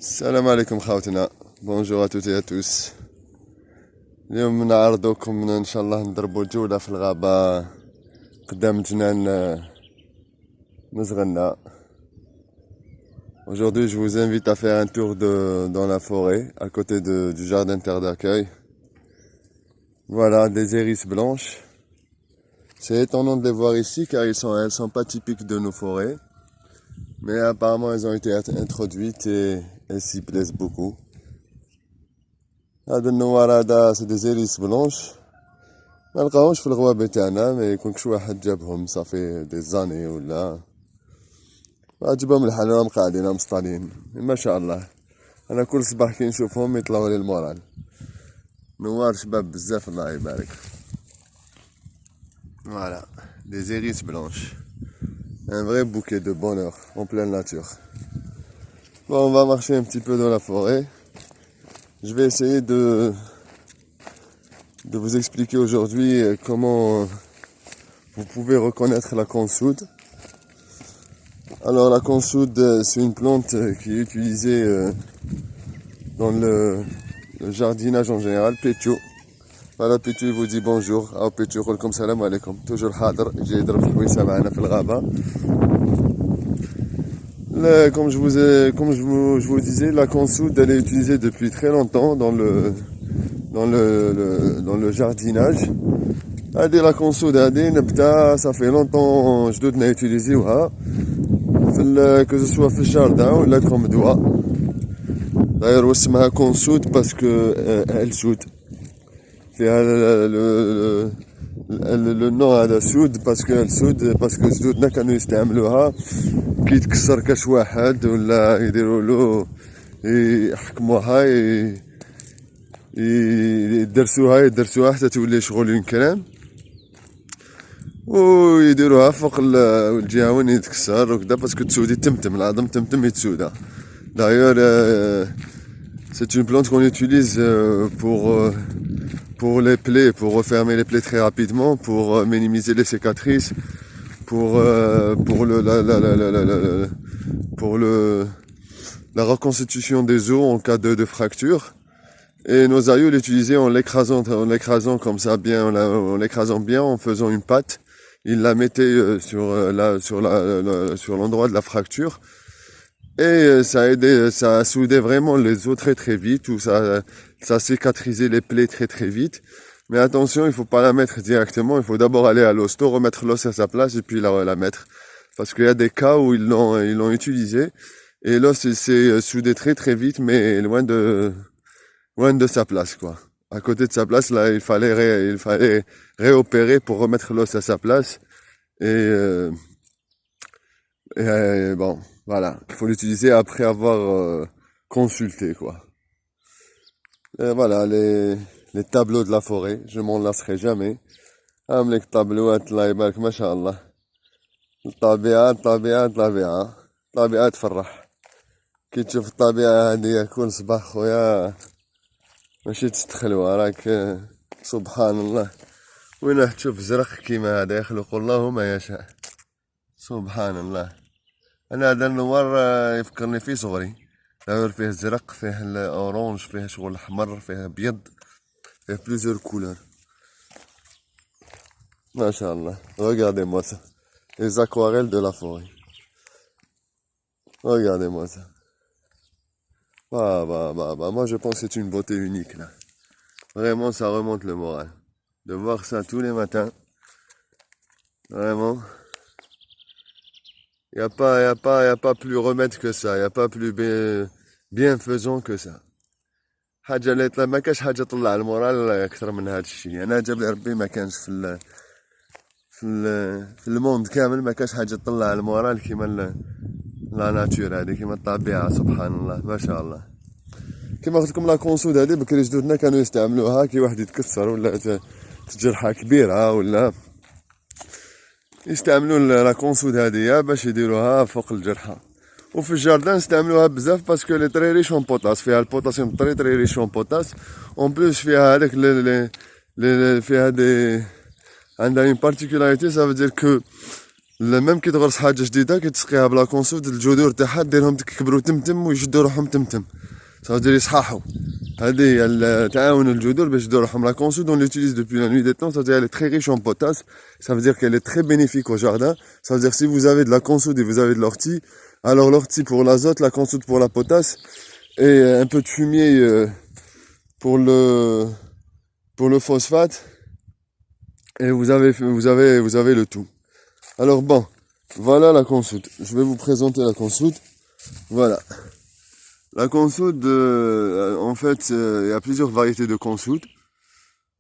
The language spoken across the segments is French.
السلام عليكم خوتنا. بونجور à toutes et à tous. اليوم نعرضوكم ان شاء الله نضربوا جولة في الغابة قدام جنان مزغنا. Aujourd'hui je vous invite à faire un tour dans la forêt à côté du jardin terre d'accueil. Voilà des hérisses blanches. C'est étonnant de les voir ici car elles sont pas typiques de nos forêts. Mais apparemment elles ont été introduites et elles s'y plaisent beaucoup. هذا النوار هذا c'est des hérisses blanches. ما نلقاوهمش في الغوابة تاعنا، ما يكونش واحد جابهم صافي دي زاني ولا عجبهم الحال راهم قاعدين مصطالين. ما شاء الله انا كل صباح كي نشوفهم يطلعوا لي المورال. نوار شباب بزاف الله يبارك. Voilà, des hérisses blanches. Un vrai bouquet de bonheur en pleine nature. Bon, on va marcher un petit peu dans la forêt. Je vais essayer de vous expliquer aujourd'hui comment vous pouvez reconnaître la consoude. Alors la consoude, c'est une plante qui est utilisée dans le jardinage en général. Pétio. Voilà, Pétio il vous dit bonjour. Ah, Pétio يقول لكم السلام عليكم. Toujours حاضر يجي يضرب في الويسة معنا في الغابة. Comme je vous disais, la consoude elle est utilisée depuis très longtemps dans le jardinage. هذه la consoude هذه نبدا ça fait longtemps جدودنا يوتيليزيوها que ce soit في الجاردان ولا كوم دواء. d'ailleurs اسمها consoude parce que elle soude. فيها le nom هذا سود باسكو سود باسكو جدودنا كانوا يستعملوها كي يتكسر كاش واحد ولا يديروا له يحكموها يدرسوها حتى تولي شغل اون كريم ويديروها فوق الجهه وين يتكسر وكذا باسكو تسودي تمتم العظم تمتم يتسودا. D'ailleurs c'est une plante qu'on utilise pour les plaies, pour refermer les plaies très rapidement, pour minimiser les cicatrices, pour la reconstitution des os en cas de fracture. Et nos aïeux l'utilisaient en l'écrasant comme ça bien, en l'écrasant bien, en faisant une pâte. Ils la mettaient sur l'endroit de la fracture. Et ça a soudé vraiment les os très très vite, ou ça cicatrisait les plaies très très vite. Mais attention, il faut pas la mettre directement, il faut d'abord aller à l'hosto, remettre l'os à sa place et puis la mettre. Parce qu'il y a des cas où ils l'ont utilisé et l'os s'est soudé très très vite, mais loin de sa place quoi. À côté de sa place, là, il fallait réopérer pour remettre l'os à sa place et bon. Voilà, il faut l'utiliser après avoir consulté quoi. Et voilà les tableaux de la forêt, je m'en lasserai jamais. عاملك طابلوات الله يبارك ما شاء الله. الطبيعة تفرح. كي تشوف الطبيعة هذه كل صباح خويا ماشي تستخلوها راك سبحان الله. وين راح تشوف زرق كيما هذا يخلق الله ما يشاء. سبحان الله. انا هذا النوار يفكرني فيه صغري. داير فيه الزرق فيه الاورانج فيه شغل الاحمر فيه ابيض فيه بليزيور كولور. ما شاء الله. Regardez-moi ça. Les aquarelles de la forêt. Regardez-moi ça. Moi je pense que c'est une beauté unique là. Vraiment ça remonte le moral. De voir ça tous les matins. Vraiment. Il y a pas plus remède que ça, il y a pas plus bienfaisant que ça. حاجة اللي يطلع ما كاش حاجة تطلع المورال أكثر من هذا الشيء. أنا جاب لي ربي ما كانش في الموند كامل ما كاش حاجة تطلع المورال كيما لا ناتور هذه كيما الطبيعة سبحان الله ما شاء الله. كيما قلت لكم لا كونسود هذه بكري جدودنا كانوا يستعملوها كي واحد يتكسر ولا تجرحة كبيرة ولا يستعملوا لا كونسود هذه باش يديروها فوق الجرحى. وفي الجاردان استعملوها بزاف باسكو لي تري ريش اون بوتاس، فيها البوتاسيوم تري ريش اون بوتاس. اون بلوس فيها هذاك فيها دي عندها اون بارتيكولاريتي، ça veut dire que même كي تغرس حاجة جديدة كي تسقيها بلا كونسود الجذور تاعها ديرهم يكبروا تمتم ويشدوا روحهم تمتم صافي يصححوا. هذه هي تعاون الجذور باش يشدوا روحهم. لا كونسود on l'utilise depuis la nuit des temps, ça veut dire elle est très riche en potasse, ça veut dire qu'elle est très bénéfique au jardin. Ça veut dire si vous avez de la consoude et vous avez de l'ortie, alors l'ortie pour l'azote, la consoude pour la potasse et un peu de fumier pour le phosphate, et vous avez le tout. Alors bon, voilà la consoude. Je vais vous présenter la consoude. Voilà. La consoude, en fait, il y a plusieurs variétés de consoude.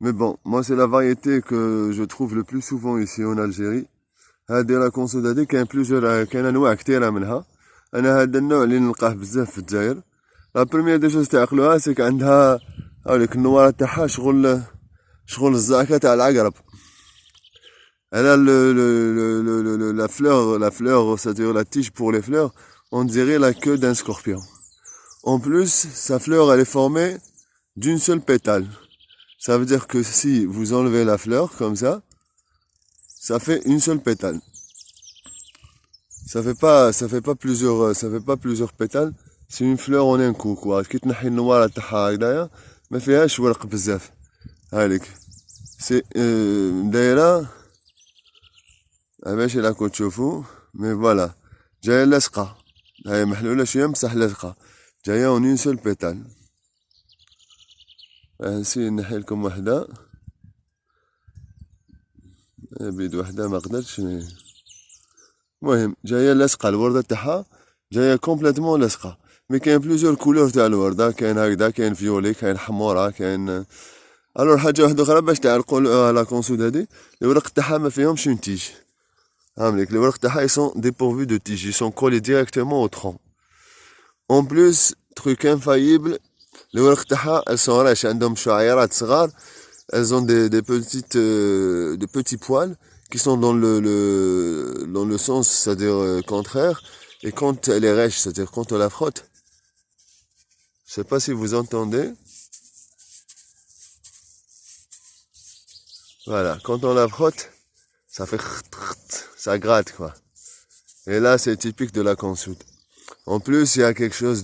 Mais bon, moi c'est la variété que je trouve le plus souvent ici en Algérie. هذه لا كونسود هذه كاين انواع كثيره منها. انا هذا النوع اللي نلقاه بزاف في الجزائر. لا بروميير دي جوز تعقلوها سيك عندها هاوليك النوار تاعها شغل الزعكه تاع العقرب. Elle a la fleur, c'est-à-dire la tige pour les fleurs, on dirait la queue d'un scorpion. En plus, sa fleur, elle est formée d'une seule pétale. Ça veut dire que si vous enlevez la fleur, comme ça fait une seule pétale. Ça fait pas plusieurs pétales, c'est une fleur en un coup, quoi. كي تنحي النوار تاعها هكذايا ما فيهاش ورق بزاف. هاليك. C'est دايرة ماشي راكم تشوفوا مي فوالا جايه لاصقه هاي محلوله شويه بصح لاصقه جايه اون اون سول بيتال. نسي نحي لكم وحده بيد وحده ما قدرتش. المهم جايه لاصقه الورده تاعها جايه كومبليتمون لاصقه. مي كاين بليزيور كولور تاع الورده كاين هكذا كاين فيولي كاين حمورة كاين. الور حاجه واحده اخرى باش تعرقوا لا كونسود هادي الورق تاعها ما فيهمش اون تيج. Les works ils sont dépourvus de tiges, ils sont collés directement au tronc. En plus, truc infaillible, les works elles sont riches, elles ont des petits poils qui sont dans le sens, c'est-à-dire contraire, et quand elle est riche, c'est-à-dire quand on la frotte, je sais pas si vous entendez. Voilà, quand on la frotte, ça fait ça gratte quoi. Et là c'est typique de la consoude. En plus il y a quelque chose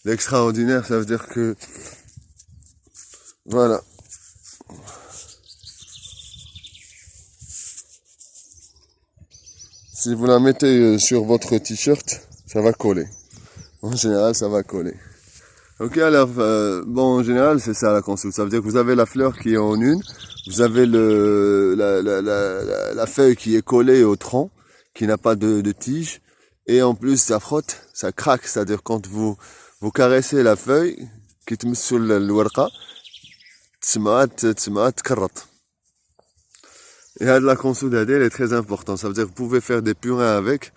d'extraordinaire, ça veut dire que voilà. Si vous la mettez sur votre t-shirt, ça va coller. En général ça va coller. Ok, alors bon, en général c'est ça la consoude. Ça veut dire que vous avez la fleur qui est en une, vous avez la feuille qui est collée au tronc, qui n'a pas de tige, et en plus ça frotte, ça craque. C'est-à-dire quand vous caressez la feuille qui te met sur الورقة تسمع تكرط. Et la consoude elle est très importante. Ça veut dire que vous pouvez faire des purins avec.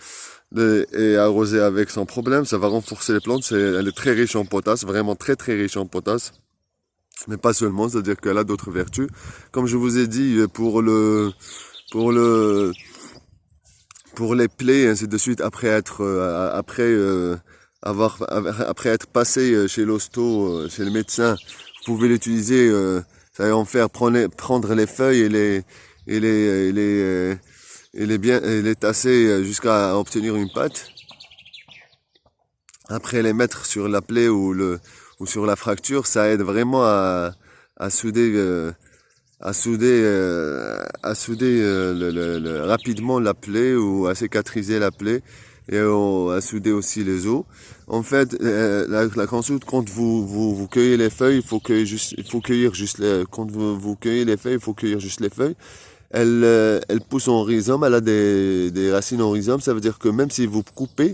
Et arroser avec sans problème, ça va renforcer les plantes. Elle est très riche en potasse, vraiment très très riche en potasse, mais pas seulement, c'est-à-dire qu'elle a d'autres vertus. Comme je vous ai dit, pour les plaies ainsi de suite, après être passé chez l'hosto, chez le médecin, vous pouvez l'utiliser. Ça va en faire prendre les feuilles et les tasser jusqu'à obtenir une pâte. Après les mettre sur la plaie ou sur la fracture, ça aide vraiment à souder rapidement la plaie ou à cicatriser la plaie et à souder aussi les os. En fait, la consoude, quand vous cueillez les feuilles, il faut cueillir juste quand vous cueillez les feuilles, il faut cueillir juste les feuilles. Elle pousse en rhizome, elle a des racines en rhizome, ça veut dire que même si vous coupez,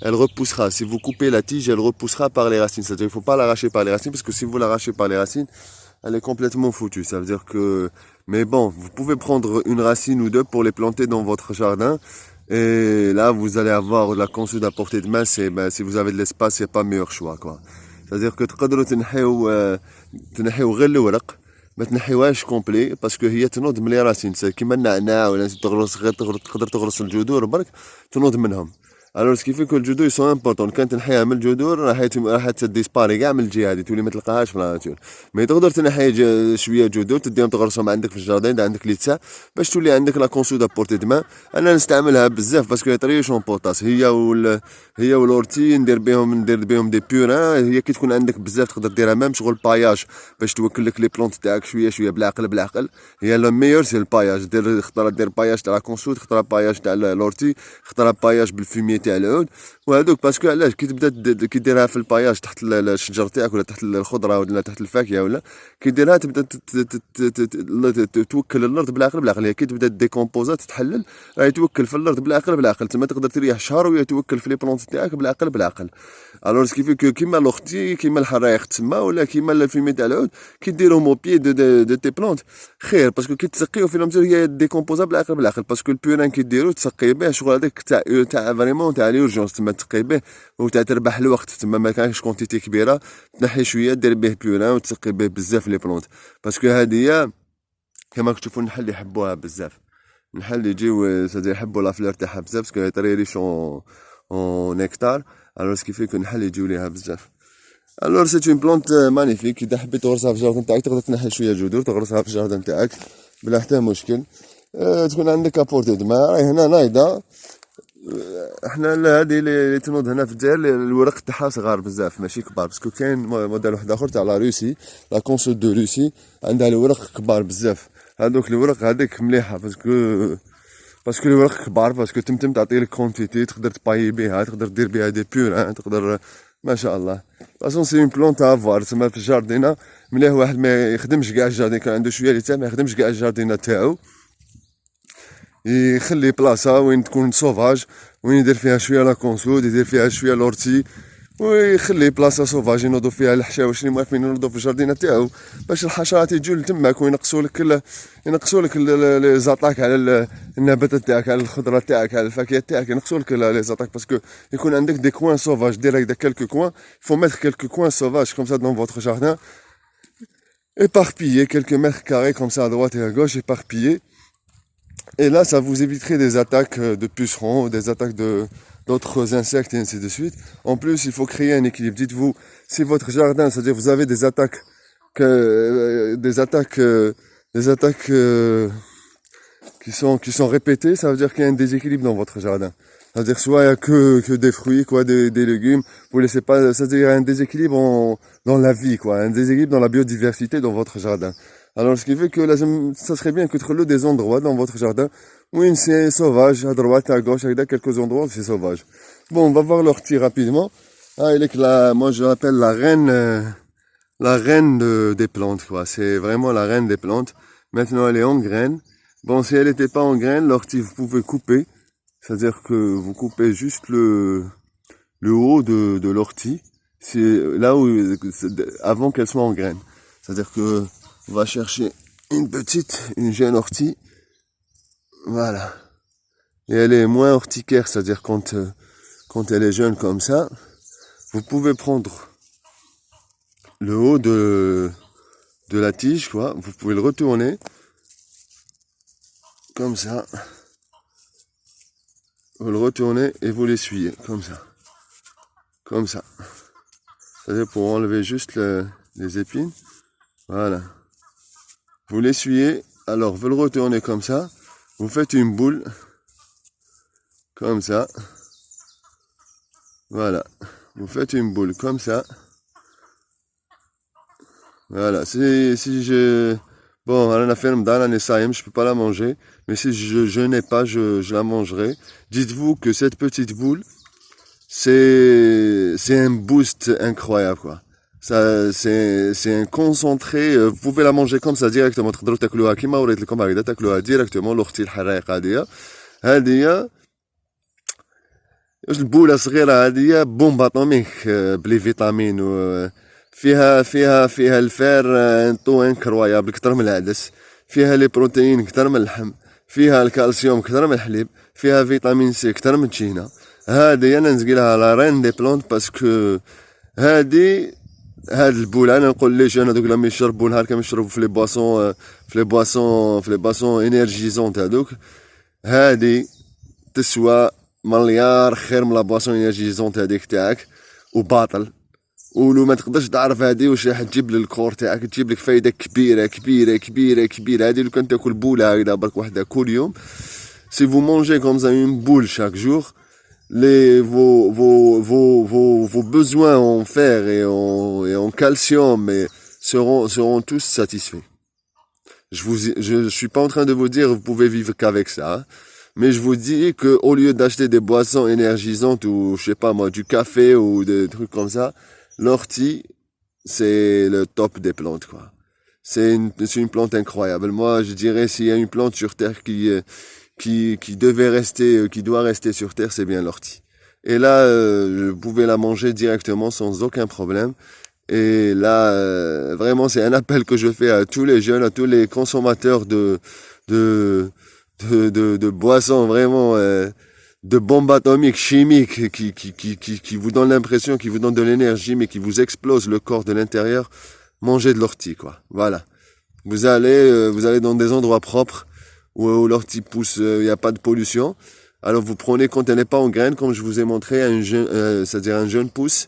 elle repoussera. Si vous coupez la tige, elle repoussera par les racines. C'est-à-dire qu'il ne faut pas l'arracher par les racines, parce que si vous l'arrachez par les racines, elle est complètement foutue. Ça veut dire que... Mais bon, vous pouvez prendre une racine ou deux pour les planter dans votre jardin. Et là, vous allez avoir la consoude à portée de main. Si vous avez de l'espace, il n'y a pas meilleur choix, quoi. C'est-à-dire que تنحيو غير الورق ما تنحيوهاش كومبلي باسكو هي تنوض من لي راسين كيما النعناع ولا تغرس غير تقدر تغرس الجذور برك تنوض منهم. الوغ سكيفي كو الجذور يسون امبورطون. كان تنحيها من الجذور راح تديسباري كاع من الجهه هادي تولي ما تلقاهاش في الناتور. مي تقدر تنحي شويه جذور تديهم تغرسهم عندك في الجاردين عندك لي تسع باش تولي عندك لا كونسود بورتي دما. انا نستعملها بزاف باسكو ريش اون بوطاس هي والورتي ندير بهم دي بيوران. هي كي تكون عندك بزاف تقدر ديرها ميم شغل باياج باش توكل لك لي بلونط تاعك شويه بالعقل. هي لو ميور سي الباياج. خطره دير باياج تاع لا كونسود خطره باياج تاع لورتي خطره باياج بالفومي تاع العود وهذوك. باسكو علاش كي تبدا كي ديرها في الباياج تحت الشجر تاعك ولا تحت الخضره ولا تحت الفاكهه ولا كي ديرها تبدا توكل الارض بالعقل. هي كي تبدا ديكومبوزا تتحلل راهي توكل في الارض بالعقل. تما تقدر تريح شهر وهي توكل في لي بلونط تاعك بالعقل. الوغ سكيفي كيما لوختي كيما الحرايق تما ولا كيما الفومي تاع العود كي ديرهم او بيي دو تي بلونط خير باسكو كي تسقيو في المزور هي ديكومبوزا بالعقل باسكو البيوران كي ديرو تسقي به شغل هذاك تاع فريمون تاع ليورجونس تما تسقي به وتاع تربح الوقت تما ما كانش كونتيتي كبيره تنحي شويه دير به بيوران وتسقي به بزاف لي بلونط باسكو هذه كما تشوفوا النحل يحبوها بزاف. النحل يجيو سادي يحبوا لا فلور تاعها بزاف باسكو هي طري ريش اون نيكتار. الوغ سكيفي كو النحل يجيو ليها بزاف. الوغ سيت اون بلونط مانيفيك. اذا حبيت تغرسها في الجاردن تاعك تقدر تنحي شويه جذور تغرسها في الجاردن تاعك بلا حتى مشكل. تكون عندك ابورتي دما. راهي هنا نايضه احنا هذه اللي تنوض هنا في الجزائر الورق تاعها صغار بزاف ماشي كبار باسكو كاين موديل واحد اخر تاع لا روسي لا كونسول دو روسي عندها الورق كبار بزاف. هذوك الورق هذيك مليحه باسكو الورق كبار باسكو تمتم تعطي لك كونتيتي تقدر تباي بها تقدر دير بها دي بيور تقدر ما شاء الله. باسون سي اون بلونط افوار تسمى في الجاردينه مليح. واحد ما يخدمش كاع الجاردين كان عنده شويه اللي ما يخدمش كاع الجاردينه تاعو يخلي بلاصه وين تكون سوفاج وين يدير فيها شويه لا كونسود يدير فيها شويه لورتي ويخلي بلاصه سوفاج ينوضوا فيها الحشاوش اللي موافقين ينوضوا في الجاردينه تاعو باش الحشرات يجوا لتماك وينقصوا لك لي زاتاك على النباتات تاعك على الخضره تاعك على الفاكهه تاعك ينقصوا لك لي زاتاك باسكو يكون عندك دي كوان سوفاج دير هكذا كالكو كوان فو ميتر كالكو كوان سوفاج كوم سا دون فوتر جاردin éparpillés quelques mètres carrés comme ça à droite et à gauche éparpillés. Et là, ça vous éviterait des attaques de pucerons, des attaques d'autres insectes et ainsi de suite. En plus, il faut créer un équilibre. Dites-vous, si votre jardin, c'est-à-dire vous avez des attaques, qui sont répétées, ça veut dire qu'il y a un déséquilibre dans votre jardin. C'est-à-dire soit il n'y a que des fruits, quoi, des légumes. Vous laissez pas, c'est-à-dire il y a un déséquilibre dans la vie, quoi, un déséquilibre dans la biodiversité dans votre jardin. Alors, ce qui fait que là, ça serait bien que trouver des endroits dans votre jardin où c'est sauvage, à droite, à gauche, avec quelques endroits où c'est sauvage. Bon, on va voir l'ortie rapidement. Ah, elle est que là, moi je l'appelle la reine des plantes, quoi. C'est vraiment la reine des plantes. Maintenant, elle est en graines. Bon, si elle n'était pas en graines, l'ortie, vous pouvez couper. C'est-à-dire que vous coupez juste le haut de l'ortie. C'est là où, avant qu'elle soit en graines. C'est-à-dire que on va chercher une jeune ortie. Voilà. Et elle est moins urticaire, c'est-à-dire quand elle est jeune comme ça, vous pouvez prendre le haut de la tige, quoi. Vous pouvez le retourner comme ça. Vous le retournez et vous l'essuyez comme ça. Comme ça. C'est-à-dire pour enlever juste les épines. Voilà. Vous l'essuyez, alors vous le retournez comme ça, vous faites une boule, comme ça, voilà, vous faites une boule comme ça, voilà, si je, bon, à la ferme dans la Nessaïm, je peux pas la manger, mais si je n'ai pas, je la mangerai. Dites-vous que cette petite boule, c'est un boost incroyable, quoi. Ça, c'est un concentré, vous pouvez la manger comme ça directement, تقدروا تاكلوها كيما وريت لكم هكذا تاكلوها ديريكتومون الاختي الحرايق هذه البوله صغيره هذه بومب اتوميك بلي فيتامين فيها الفير طو انكرويابل كثر من العدس فيها لي بروتين كثر من اللحم فيها الكالسيوم كثر من الحليب فيها فيتامين سي كثر من التشينا هذه انا نسقي لها لا رين دي بلونت باسكو هذه هاد البوله انا نقول ليش انا دوك لما يشربوا نهار كانوا يشربوا في لي بواسون انرجيزونت هذوك هادي تسوى مليار خير من لا بواسون انرجيزونت هذيك تاعك وباطل. ولو ما تقدرش تعرف هذه واش راح تجيب للكور تاعك، تجيب لك فايده كبيره كبيره كبيره كبيره. هذه لو كان تاكل بوله هكذا برك وحده كل يوم، si vous mangez comme ça une boule chaque jour, vos besoins en fer et en calcium seront tous satisfaits. Je suis pas en train de vous dire vous pouvez vivre qu'avec ça, hein, mais je vous dis que au lieu d'acheter des boissons énergisantes ou je sais pas moi du café ou des trucs comme ça, l'ortie c'est le top des plantes quoi. C'est une plante incroyable. Moi je dirais s'il y a une plante sur terre qui devait rester, qui doit rester sur terre, c'est bien l'ortie. Et là, vous pouvez la manger directement sans aucun problème. Et là, vraiment, c'est un appel que je fais à tous les jeunes, à tous les consommateurs de boissons vraiment, de bombes atomiques chimiques qui vous donnent l'impression, qui vous donnent de l'énergie, mais qui vous explosent le corps de l'intérieur. Mangez de l'ortie, quoi. Voilà. Vous allez dans des endroits propres, où l'ortie pousse, il n'y a pas de pollution. Alors vous prenez quand elle n'est pas en graine, comme je vous ai montré, c'est-à-dire un jeune pouce,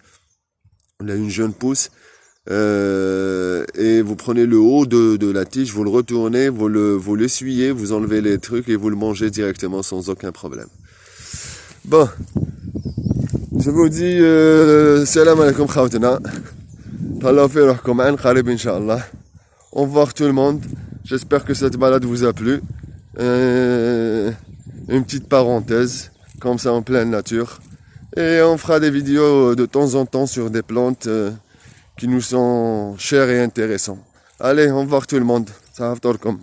une jeune pousse, et vous prenez le haut de la tige, vous le retournez, vous l'essuyez, vous enlevez les trucs et vous le mangez directement sans aucun problème. Bon, je vous dis salam alaikum khawtana, tallahu fi ruhkum an qarib inshallah. Au revoir tout le monde, j'espère que cette balade vous a plu. Une petite parenthèse, comme ça en pleine nature. Et on fera des vidéos de temps en temps sur des plantes qui nous sont chères et intéressantes. Allez, au revoir tout le monde. Ça va comme.